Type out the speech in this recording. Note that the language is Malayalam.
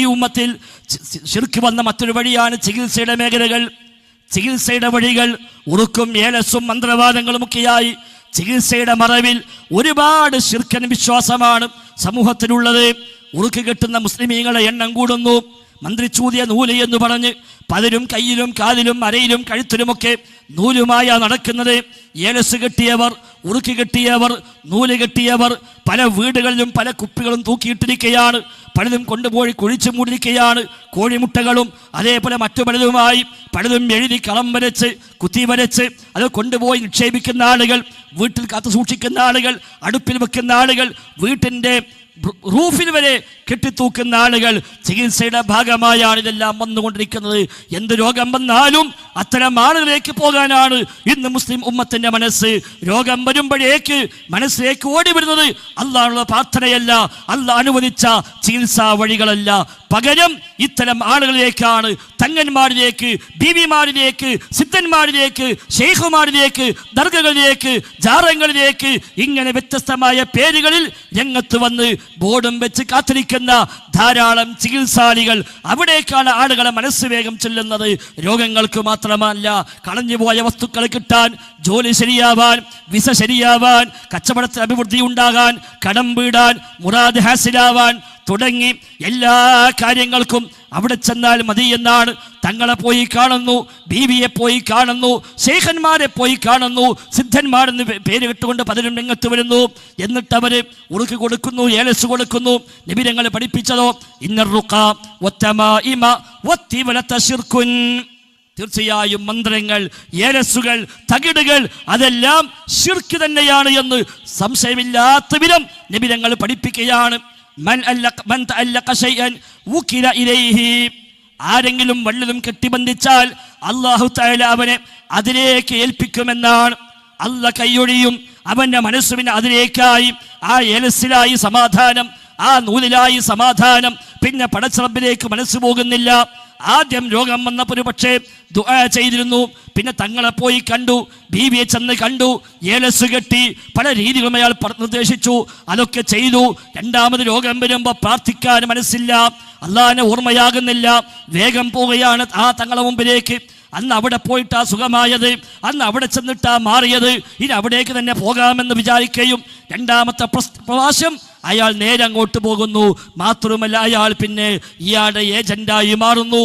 ഈ ഉമ്മത്തിൽ ശിർക്ക് വന്ന മറ്റൊരു വഴിയാണ് ചികിത്സയുടെ മേഖലകൾ, ചികിത്സയുടെ വഴികൾ. ഉറുക്കും ഏലസും മന്ത്രവാദങ്ങളുമൊക്കെയായി ചികിത്സയുടെ മറവിൽ ഒരുപാട് ശിർക്കൻ വിശ്വാസമാണ് സമൂഹത്തിലുള്ളത്. ഉറുക്ക് കെട്ടുന്ന മുസ്ലിമീങ്ങളെ എണ്ണം കൂടുന്നു. മന്ത്രിച്ചൂതിയ നൂല് എന്ന് പറഞ്ഞ് പലരും കയ്യിലും കാലിലും അരയിലും കഴുത്തിലുമൊക്കെ നൂലുമായ നടക്കുന്നത്. ഏലസ് കെട്ടിയവർ, ഉറുക്ക് കെട്ടിയവർ, നൂല് കെട്ടിയവർ പല വീടുകളിലും പല കുപ്പികളും തൂക്കിയിട്ടിരിക്കുകയാണ്. പലതും കൊണ്ടുപോയി കുഴിച്ചു മൂടിയിരിക്കുകയാണ്. കോഴിമുട്ടകളും അതേപോലെ മറ്റു പലതുമായി പലതും എഴുതി കളം വരച്ച് കുത്തി വരച്ച് അത് കൊണ്ടുപോയി നിക്ഷേപിക്കുന്ന ആളുകൾ, വീട്ടിൽ കാത്തു സൂക്ഷിക്കുന്ന ആളുകൾ, അടുപ്പിൽ വെക്കുന്ന ആളുകൾ, വീട്ടിൻ്റെ റൂഫിൽ വരെ കെട്ടിത്തൂക്കുന്ന ആളുകൾ. ചികിത്സയുടെ ഭാഗമായാണ് ഇതെല്ലാം വന്നുകൊണ്ടിരിക്കുന്നത്. എന്ത് രോഗം വന്നാലും അത്തരം ആളുകളിലേക്ക് പോകാനാണ് ഇന്ന് മുസ്ലിം ഉമ്മത്തിന്റെ മനസ്സ്. രോഗം വരുമ്പോഴേക്ക് മനസ്സിലേക്ക് ഓടി വരുന്നത് അള്ളാഹുള്ള പ്രാർത്ഥനയല്ല, അള്ളാഹ് അനുവദിച്ച ചികിത്സാ വഴികളല്ല. പകരം ഇത്തരം ആളുകളിലേക്കാണ്, തങ്ങന്മാരിലേക്ക്, ബീവിമാരിലേക്ക്, സിദ്ധന്മാരിലേക്ക്, ഷെയ്ഖുമാരിലേക്ക്, ദർഗകളിലേക്ക്, ജാറങ്ങളിലേക്ക്, ഇങ്ങനെ വ്യത്യസ്തമായ പേരുകളിൽ രംഗത്ത് വന്ന് ബോർഡും വെച്ച് കാത്തിരിക്കുന്ന ധാരാളം ചികിത്സാളികൾ. അവിടേക്കാണ് ആളുകളെ മനസ്സ് വേഗം ചെല്ലുന്നത്. രോഗങ്ങൾക്ക് മാത്രമല്ല, കളഞ്ഞുപോയ വസ്തുക്കൾ കിട്ടാൻ, ജോലി ശരിയാവാൻ, വിസ ശരിയാവാൻ, കച്ചവടത്തിൽ അഭിവൃദ്ധി ഉണ്ടാകാൻ, കടം വീടാൻ, മുറാദ് ഹാസിലാവാൻ തുടങ്ങി എല്ലാ കാര്യങ്ങൾക്കും അവിടെ ചെന്നാൽ മതി എന്നാണ്. തങ്ങളെ പോയി കാണുന്നു, ബീവിയെ പോയി കാണുന്നു, ശൈഖന്മാരെ പോയി കാണുന്നു, സിദ്ധന്മാരെന്ന് പേര് കിട്ടുകൊണ്ട് പലരും രംഗത്ത് വരുന്നു. എന്നിട്ട് അവര് ഉറുക്ക് കൊടുക്കുന്നു, ഏലസ് കൊടുക്കുന്നു. നബി തങ്ങൾ പഠിപ്പിച്ചതോ തീർച്ചയായും മന്ത്രങ്ങൾ, ഏലസുകൾ, തകിടുകൾ അതെല്ലാം ശിർക്ക് തന്നെയാണ് എന്ന് സംശയമില്ലാത്ത വിധം നബി തങ്ങൾ പഠിപ്പിക്കുകയാണ്. ആരെങ്കിലും വല്ലതും കെട്ടിബന്ധിച്ചാൽ അല്ലാഹു തആല അവനെ അതിലേക്ക് ഏൽപ്പിക്കുമെന്നാണ്. അല്ലാഹ് കൈയൊഴിയും, അവന്റെ മനസ്സുവിന് അതിലേക്കായി, ആ ഏലസിലായി സമാധാനം, ആ നൂലിലായി സമാധാനം. പിന്നെ പടച്ചറബിലേക്ക് മനസ്സ് പോകുന്നില്ല. ആദ്യം രോഗം വന്നപ്പോൾ ഒരു പക്ഷേ ദുആ ചെയ്തിരുന്നു, പിന്നെ തങ്ങളെ പോയി കണ്ടു, ബീവിയെ ചെന്ന് കണ്ടു, ഏലസ് കെട്ടി, പല രീതികളും അയാൾ നിർദ്ദേശിച്ചു, അതൊക്കെ ചെയ്തു. രണ്ടാമത് രോഗം വരുമ്പോൾ പ്രാർത്ഥിക്കാൻ മനസ്സില്ല, അള്ളാഹിനെ ഓർമ്മയാകുന്നില്ല, വേഗം പോവുകയാണ് ആ തങ്ങളെ മുമ്പിലേക്ക്. അന്ന് അവിടെ പോയിട്ടാ സുഖമായത്, അന്ന് അവിടെ ചെന്നിട്ടാ മാറിയത്, ഇനി അവിടേക്ക് തന്നെ പോകാമെന്ന് വിചാരിക്കുകയും രണ്ടാമത്തെ പ്രാവശ്യം അയാൾ നേരെ അങ്ങോട്ട് പോകുന്നു. മാത്രമല്ല അയാൾ പിന്നെ ഇയാളുടെ ഏജന്റായി മാറുന്നു.